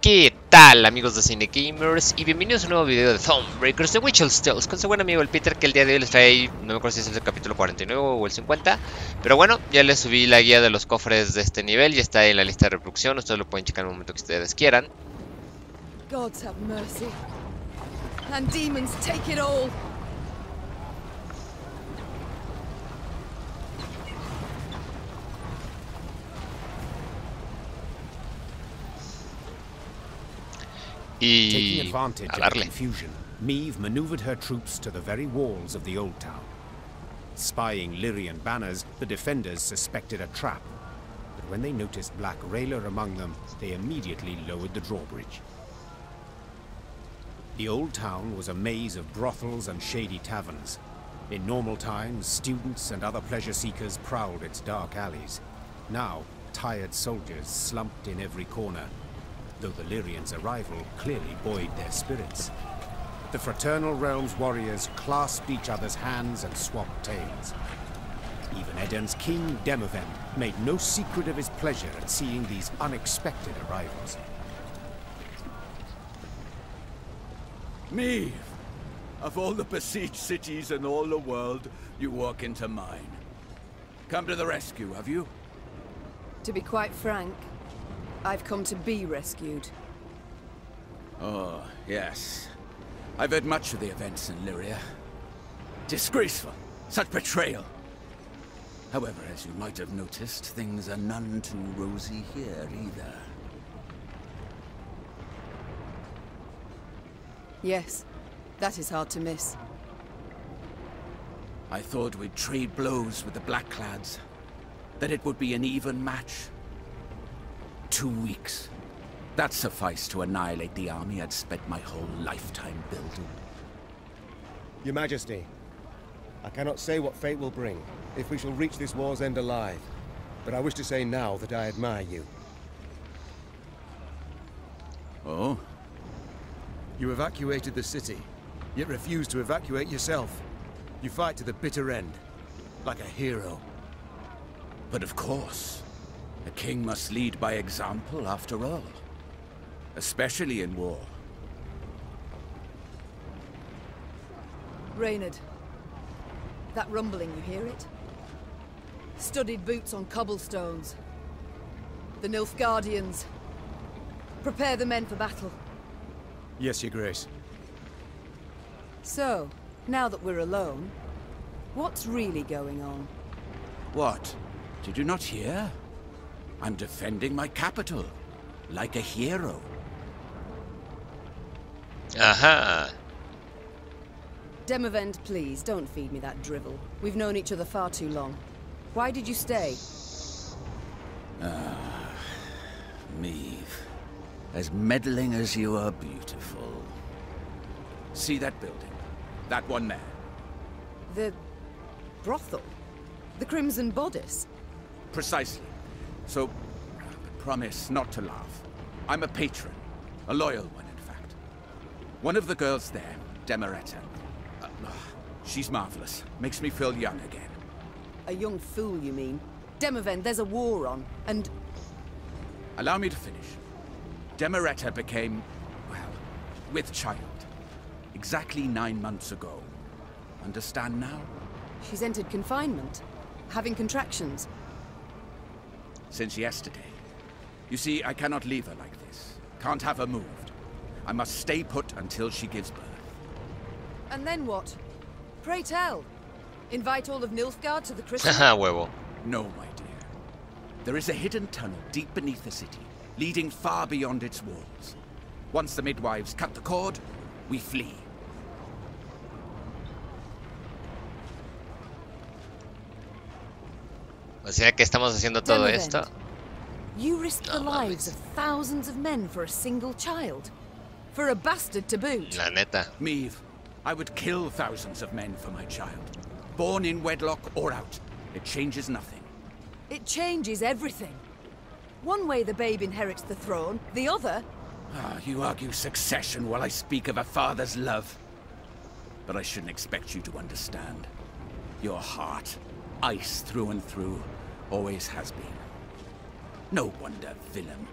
¿Qué tal, amigos de CINEGamers? Y bienvenidos a un nuevo video de Thronebreaker de Witcher's Tales con su buen amigo el Peter, que el día de hoy les trae, no me acuerdo si es el capítulo 49 o el 50, pero bueno, ya les subí la guía de los cofres de este nivel, ya está en la lista de reproducción, ustedes lo pueden checar en el momento que ustedes quieran. Gods have mercy, and demons take it all. Taking Y advantage a of the darle. confusion, Meve maneuvered her troops to the very walls of the old town. Spying Lyrian banners, the defenders suspected a trap. But when they noticed Black Railer among them, they immediately lowered the drawbridge. The old town was a maze of brothels and shady taverns. In normal times, students and other pleasure seekers prowled its dark alleys. Now, tired soldiers slumped in every corner, though the Lyrians' arrival clearly buoyed their spirits. The Fraternal Realm's warriors clasped each other's hands and swapped tales. Even Eden's king, Demoven, made no secret of his pleasure at seeing these unexpected arrivals. Meve! Of all the besieged cities in all the world, you walk into mine. Come to the rescue, have you? To be quite frank, I've come to be rescued. Oh, yes. I've heard much of the events in Lyria. Disgraceful. Such betrayal. However, as you might have noticed, things are none too rosy here either. Yes, that is hard to miss. I thought we'd trade blows with the Blackclads. That it would be an even match. 2 weeks. That sufficed to annihilate the army I'd spent my whole lifetime building. Your Majesty, I cannot say what fate will bring, if we shall reach this war's end alive. But I wish to say now that I admire you. Oh? You evacuated the city, yet refused to evacuate yourself. You fight to the bitter end, like a hero. But of course. A king must lead by example, after all. Especially in war. Reynard, that rumbling, you hear it? Studded boots on cobblestones. The Nilfgaardians. Prepare the men for battle. Yes, Your Grace. So, now that we're alone, what's really going on? What? Did you not hear? I'm defending my capital. Like a hero. Ajá. Demavend, please, don't feed me that drivel. We've known each other far too long. Why did you stay? Meve. As meddling as you are beautiful. See that building? That one there. The... brothel? The Crimson Bodice? Precisely. So, promise not to laugh. I'm a patron. A loyal one, in fact. One of the girls there, Demeretta. She's marvelous. Makes me feel young again. A young fool, you mean? Demavend, there's a war on, and... Allow me to finish. Demeretta became, well, with child. Exactly 9 months ago. Understand now? she's entered confinement, having contractions. Since yesterday. You see, I cannot leave her like this. Can't have her moved. I must stay put until she gives birth. And then what? Pray tell. Invite all of Nilfgaard to the christening? Haha, huevo. No, my dear. There is a hidden tunnel deep beneath the city, leading far beyond its walls. Once the midwives cut the cord, we flee. O sea que estamos haciendo todo Demavend, esto. You risked the No lives mames. of thousands of men for a single child. For a bastard to boot. La neta. Meve, I would kill thousands of men for my child. Born in wedlock or out, it changes nothing. It changes everything. One way the babe inherits the throne, the other... Ah, you argue succession while I speak of a father's love. But I shouldn't expect you to understand. Your heart, ice through and through, always has been. No wonder, villain.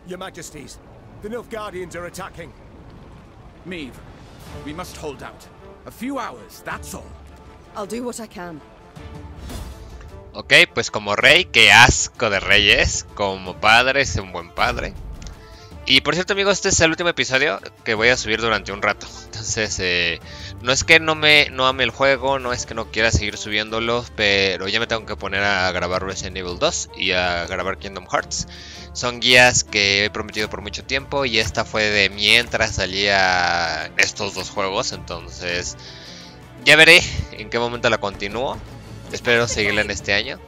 Your Majesties, The Nilfgaardians are attacking. Meve, we must hold out. A few hours, that's all. I'll do what I can. Ok, pues como rey, qué asco de rey es. Como padre, es un buen padre. Y por cierto, amigos, este es el último episodio que voy a subir durante un rato. Entonces, no es que no ame el juego, no es que no quiera seguir subiéndolos, pero ya me tengo que poner a grabar Resident Evil 2 y a grabar Kingdom Hearts. Son guías que he prometido por mucho tiempo y esta fue de mientras salía estos dos juegos. Entonces, ya veré en qué momento la continúo. Espero seguirla en este año.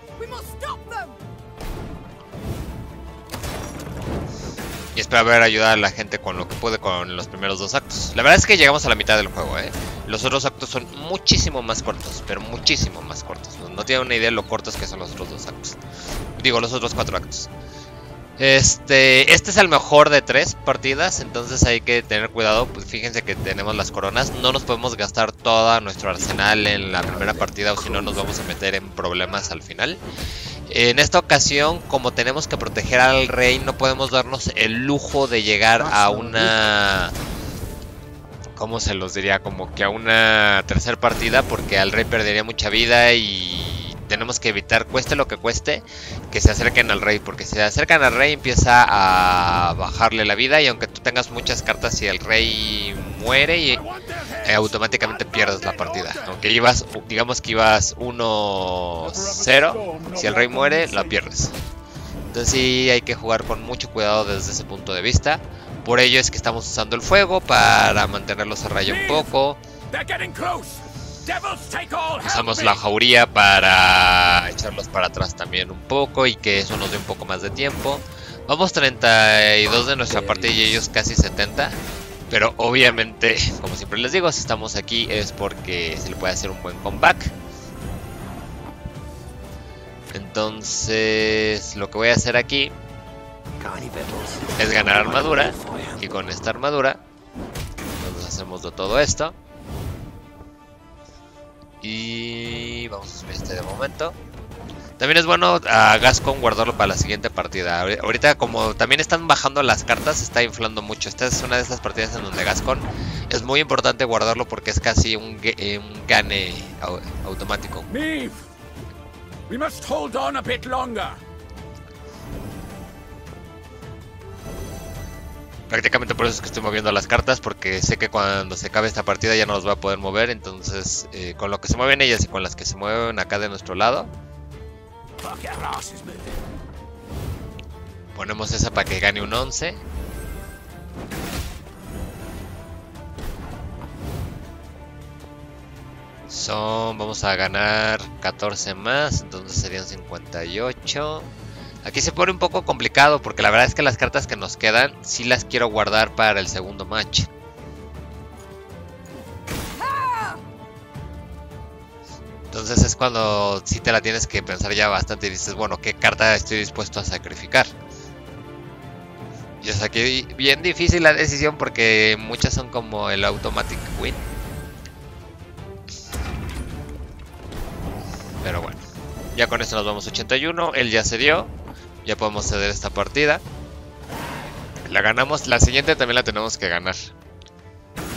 Y espero haber ayudado a la gente con lo que pude con los primeros dos actos. La verdad es que llegamos a la mitad del juego, ¿eh? Los otros actos son muchísimo más cortos, pero muchísimo más cortos. No tienen una idea de lo cortos que son los otros dos actos. Digo, los otros 4 actos. Este es el mejor de 3 partidas, entonces hay que tener cuidado. Pues fíjense que tenemos las coronas, no nos podemos gastar todo nuestro arsenal en la primera partida o si no nos vamos a meter en problemas al final. En esta ocasión, como tenemos que proteger al rey, no podemos darnos el lujo de llegar a una... ¿Cómo se los diría? Como que a una tercera partida, porque al rey perdería mucha vida y tenemos que evitar, cueste lo que cueste, que se acerquen al rey, porque si se acercan al rey empieza a bajarle la vida y aunque tú tengas muchas cartas, si el rey muere y automáticamente pierdes la partida. Aunque digamos que ibas 1-0, si el rey muere la pierdes. Entonces sí hay que jugar con mucho cuidado desde ese punto de vista. Por ello es que estamos usando el fuego para mantenerlos a raya un poco. Usamos la jauría para echarlos para atrás también un poco y que eso nos dé un poco más de tiempo. Vamos 32 de nuestra parte y ellos casi 70. Pero obviamente, como siempre les digo, si estamos aquí es porque se le puede hacer un buen comeback. Entonces, lo que voy a hacer aquí es ganar armadura. Y con esta armadura nos hacemos de todo esto. Y vamos a subir este de momento. También es bueno a Gascon guardarlo para la siguiente partida. Ahorita como también están bajando las cartas, se está inflando mucho. Esta es una de estas partidas en donde Gascon es muy importante guardarlo porque es casi un gane automático. Meve, we must hold on a bit longer. Prácticamente por eso es que estoy moviendo las cartas, porque sé que cuando se acabe esta partida ya no los voy a poder mover. Entonces, con lo que se mueven ellas y con las que se mueven acá de nuestro lado, ponemos esa para que gane un 11. Vamos a ganar 14 más, entonces serían 58. Aquí se pone un poco complicado porque la verdad es que las cartas que nos quedan sí las quiero guardar para el segundo match. Entonces es cuando sí te la tienes que pensar ya bastante y dices, bueno, ¿qué carta estoy dispuesto a sacrificar? Y es aquí bien difícil la decisión porque muchas son como el automatic win. Pero bueno, ya con esto nos vamos 81, él ya se dio. Ya podemos ceder esta partida. La ganamos. La siguiente también la tenemos que ganar,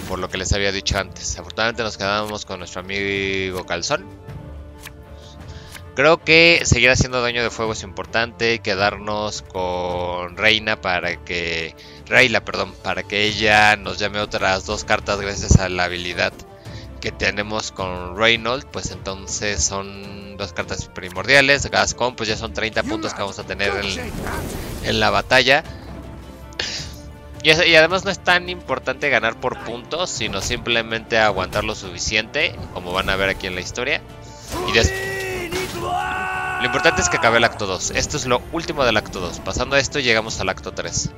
por lo que les había dicho antes. Afortunadamente nos quedamos con nuestro amigo Calzón. Creo que seguir haciendo daño de fuego es importante. Quedarnos con Rayla para que ella nos llame otras 2 cartas gracias a la habilidad que tenemos con Reynold. Pues entonces son 2 cartas primordiales. Gascon pues ya son 30 puntos que vamos a tener en la batalla. Y además no es tan importante ganar por puntos, sino simplemente aguantar lo suficiente, como van a ver aquí en la historia. Y lo importante es que acabe el acto 2. Esto es lo último del acto 2. Pasando esto llegamos al acto 3.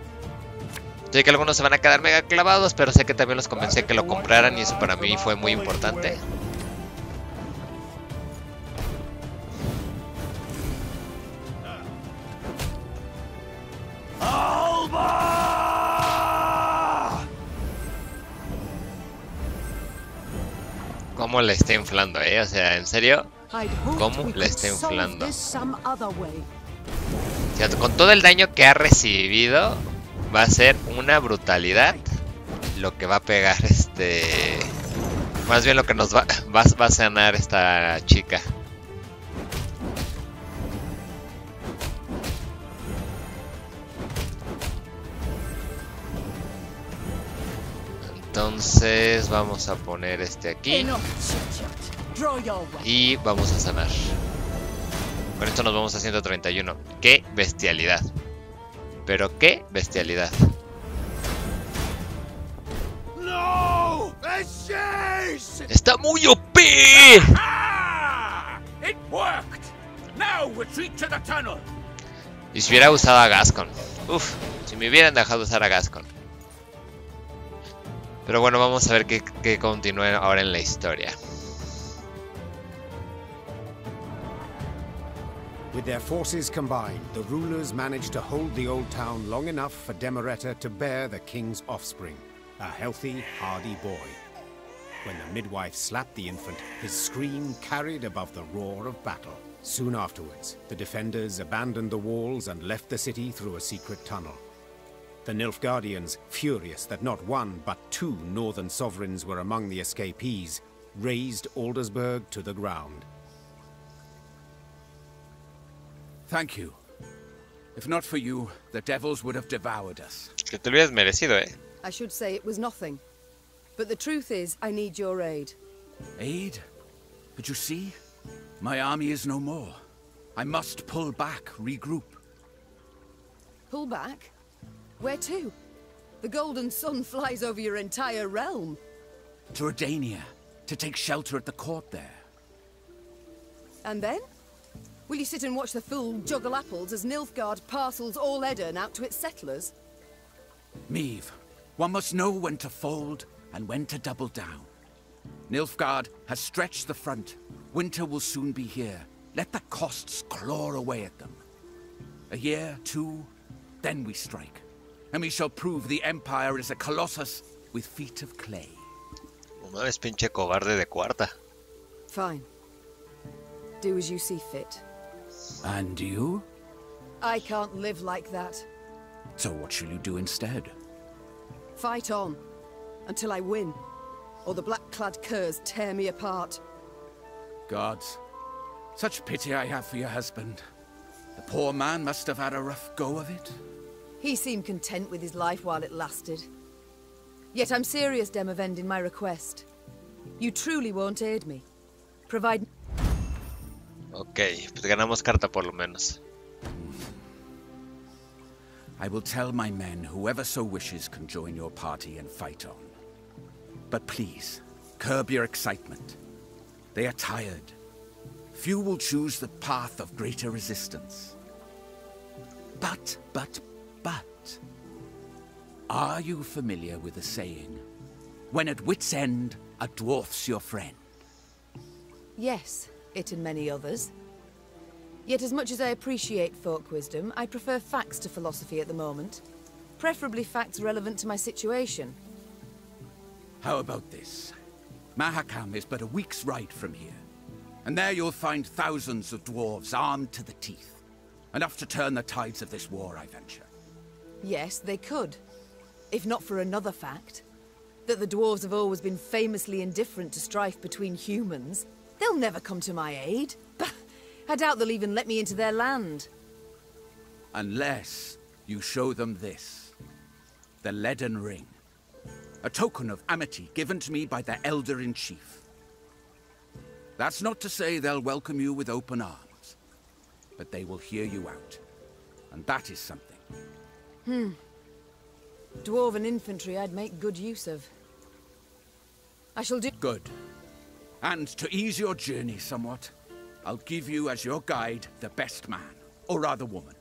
Sé que algunos se van a quedar mega clavados, pero sé que también los convencí a que lo compraran y eso para mí fue muy importante. ¿Cómo le está inflando, O sea, en serio, ¿cómo le está inflando? O sea, con todo el daño que ha recibido, va a ser una brutalidad lo que va a pegar más bien lo que nos va a sanar esta chica. Entonces vamos a poner aquí y vamos a sanar. Con esto nos vamos a 131. ¡Qué bestialidad! Pero qué bestialidad. No! ¡Está muy OP! It worked. Now retreat to the tunnel. Y si hubiera usado a Gascon. Uf, si me hubieran dejado usar a Gascon. Pero bueno, vamos a ver qué continúa ahora en la historia. With their forces combined, the rulers managed to hold the old town long enough for Demereta to bear the king's offspring, a healthy, hardy boy. When the midwife slapped the infant, his scream carried above the roar of battle. Soon afterwards, the defenders abandoned the walls and left the city through a secret tunnel. The Nilfgaardians, furious that not one but two northern sovereigns were among the escapees, razed Aldersburg to the ground. Thank you. If not for you, the devils would have devoured us. Que te lo hubieras merecido, eh. I should say it was nothing. But the truth is, I need your aid. Aid? But you see, my army is no more. I must pull back, regroup. Pull back? Where to? The golden sun flies over your entire realm. To Redania, to take shelter at the court there. And then? Will you sit and watch the fool juggle apples as Nilfgaard parcels all Edirn out to its settlers? Meve, one must know when to fold and when to double down. Nilfgaard has stretched the front. Winter will soon be here. Let the costs claw away at them. A year, two, then we strike. And we shall prove the Empire is a colossus with feet of clay. No mames, pinche cobarde de cuarta. Fine. Do as you see fit. And you? I can't live like that. So what shall you do instead? Fight on. Until I win. Or the black-clad curs tear me apart. Gods, such pity I have for your husband. The poor man must have had a rough go of it. He seemed content with his life while it lasted. Yet I'm serious, Demavend, in my request. You truly won't aid me. Provide... Ok, pues ganamos carta por lo menos. I will tell my men whoever so wishes can join your party and fight on. But please, curb your excitement. They are tired. Few will choose the path of greater resistance. But... Are you familiar with the saying, when at wit's end, a dwarf's your friend? Yes, it and many others. Yet as much as I appreciate folk wisdom, I prefer facts to philosophy at the moment. Preferably facts relevant to my situation. How about this? Mahakam is but a week's ride from here. And there you'll find thousands of dwarves armed to the teeth. Enough to turn the tides of this war, I venture. Yes, they could. If not for another fact. That the dwarves have always been famously indifferent to strife between humans. They'll never come to my aid. Bah! I doubt they'll even let me into their land. Unless you show them this. The leaden ring. A token of amity given to me by their elder-in-chief. That's not to say they'll welcome you with open arms. But they will hear you out. And that is something. Dwarven infantry I'd make good use of. I shall do... Good. And to ease your journey somewhat, I'll give you as your guide the best man, or rather woman,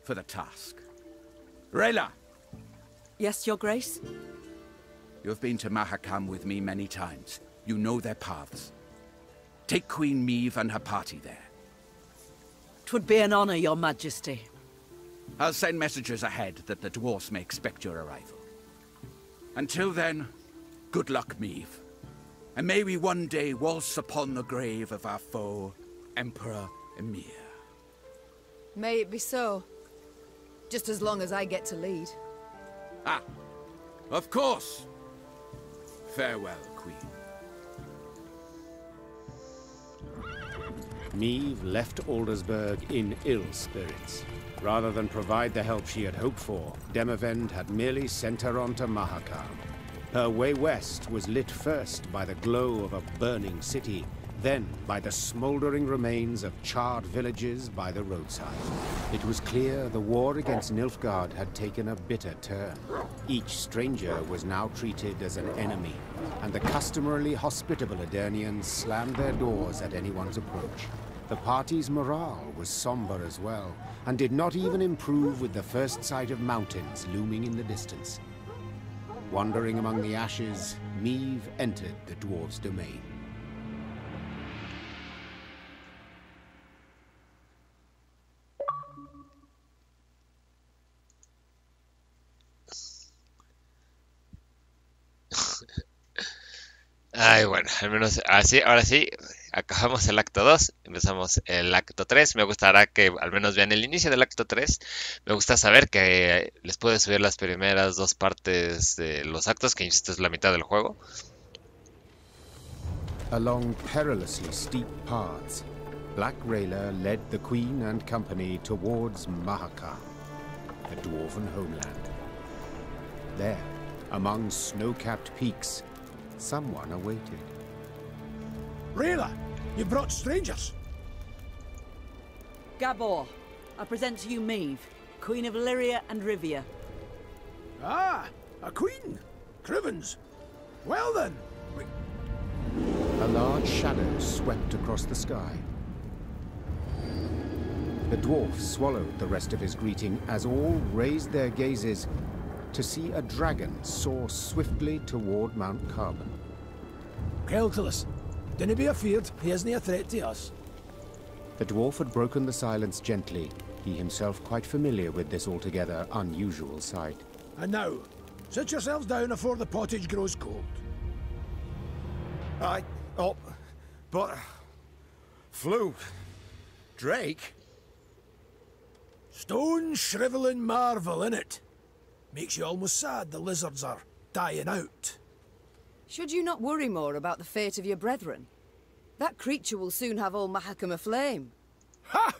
for the task. Rayla! Yes, Your Grace? You've been to Mahakam with me many times. You know their paths. Take Queen Meve and her party there. 'Twould be an honor, Your Majesty. I'll send messengers ahead that the dwarfs may expect your arrival. Until then, good luck, Meve. And may we one day waltz upon the grave of our foe, Emperor Emir. May it be so. Just as long as I get to lead. Ah, of course. Farewell, Queen. Meve left Aldersburg in ill spirits. Rather than provide the help she had hoped for, Demavend had merely sent her on to Mahakam. Her way west was lit first by the glow of a burning city, then by the smoldering remains of charred villages by the roadside. It was clear the war against Nilfgaard had taken a bitter turn. Each stranger was now treated as an enemy, and the customarily hospitable Adernians slammed their doors at anyone's approach. The party's morale was somber as well, and did not even improve with the first sight of mountains looming in the distance. Wandering among the ashes, Meve entered the dwarves' domain. Ay, bueno, al menos así, ahora sí, acabamos el acto 2, empezamos el acto 3. Me gustará que al menos vean el inicio del acto 3. Me gusta saber que les puedo subir las primeras dos partes de los actos, que insisto es la mitad del juego. Along perilously steep paths, Black Rayla led the Queen and company towards Mahakam, the dwarven homeland. There, among snow-capped peaks, someone awaited. Rayla, you brought strangers. Gabor, I present to you Meve, Queen of Lyria and Rivia. Ah, a queen. Crivens. Well then. A large shadow swept across the sky. The dwarf swallowed the rest of his greeting as all raised their gazes to see a dragon soar swiftly toward Mount Carbon. Keltilis, dinna be afeard, he isn't a threat to us. The dwarf had broken the silence gently, he himself quite familiar with this altogether unusual sight. And now, sit yourselves down afore the pottage grows cold. Aye, oh, but... Flew. Drake? Stone shrivelling marvel, innit? Makes you almost sad the lizards are dying out. Should you not worry more about the fate of your brethren? That creature will soon have all Mahakam aflame. Ha!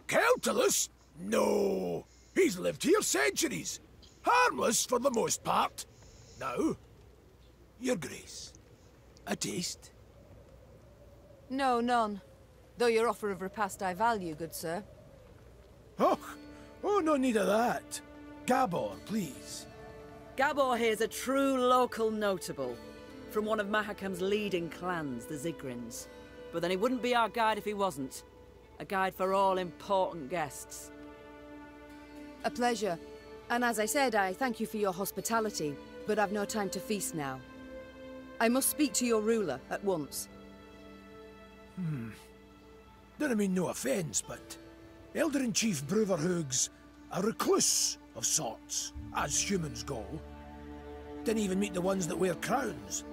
Keltilis? No! He's lived here centuries. Harmless for the most part. Now, your grace. A taste? No, none. Though your offer of repast I value, good sir. Oh, no need of that. Gabor, please. Gabor here's a true local notable, from one of Mahakam's leading clans, the Zigrins. But then he wouldn't be our guide if he wasn't. A guide for all important guests. A pleasure. And as I said, I thank you for your hospitality, but I've no time to feast now. I must speak to your ruler at once. Don't mean no offence, but Elder-in-Chief Bruverhoog's a recluse of sorts, as humans go. Didn't even meet the ones that wear crowns.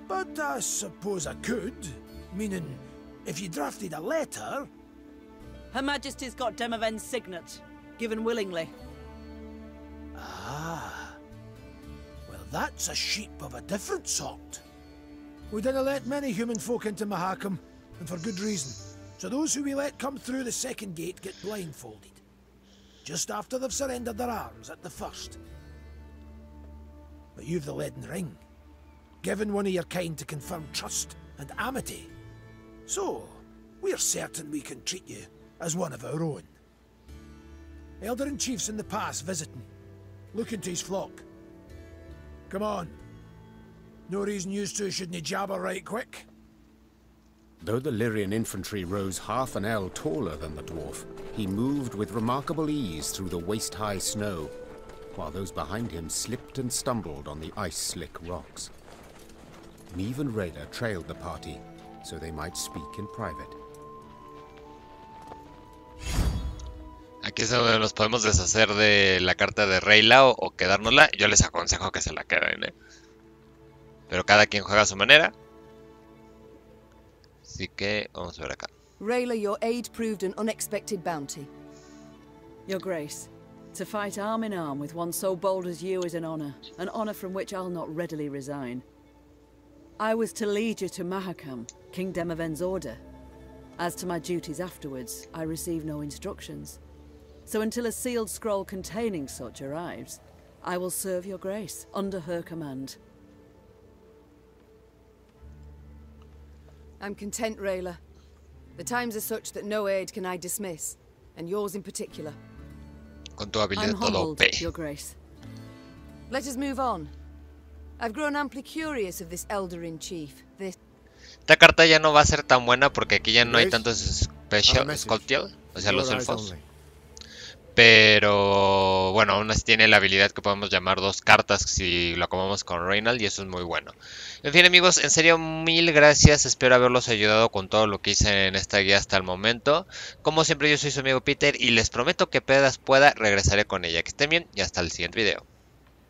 But I suppose I could, meaning if you drafted a letter... Her Majesty's got Demavend's signet, given willingly. Ah. Well, that's a sheep of a different sort. We didn't let many human folk into Mahakam, and for good reason. So those who we let come through the second gate get blindfolded. Just after they've surrendered their arms at the first. But you've the leaden ring. Given one of your kind to confirm trust and amity. So, we're certain we can treat you as one of our own. Elder-in-Chief's in the pass visiting. Looking to his flock. Come on. No reason you two shouldn't jabber right quick. Though the Lyrian infantry rose half an ell taller than the dwarf, he moved with remarkable ease through the waist-high snow, while those behind him slipped and stumbled on the ice-slick rocks. Meve and Rayla trailed the party, so they might speak in private. Aquí es donde nos podemos deshacer de la carta de Rayla o quedárnosla. Yo les aconsejo que se la queden, ¿eh? Pero cada quien juega a su manera. Así que vamos a ver acá. Rayla, your aid proved an unexpected bounty. Your Grace, To fight arm in arm with one so bold as you is an honor from which I'll not readily resign. I was to lead you to Mahakam, King Demoven's order. As to my duties afterwards, I received no instructions. So until a sealed scroll containing such arrives, I will serve your grace under her command. I'm content, Rayla. The times are such that no aid can I dismiss, and yours in particular. Con tu I'm habilidad todo humbled, OP. your grace. Let us move on. I've grown amply curious of this elder-in-chief, this... Esta carta ya no va a ser tan buena porque aquí ya no hay Grace, tantos I have a message. Sculptial, o sea, Your los eyes elfos. only. Pero bueno, aún así tiene la habilidad que podemos llamar 2 cartas si lo acomodamos con Reynald, y eso es muy bueno. En fin, amigos, en serio, mil gracias. Espero haberlos ayudado con todo lo que hice en esta guía hasta el momento. Como siempre, yo soy su amigo Peter y les prometo que apenas pueda regresaré con ella. Que estén bien y hasta el siguiente video.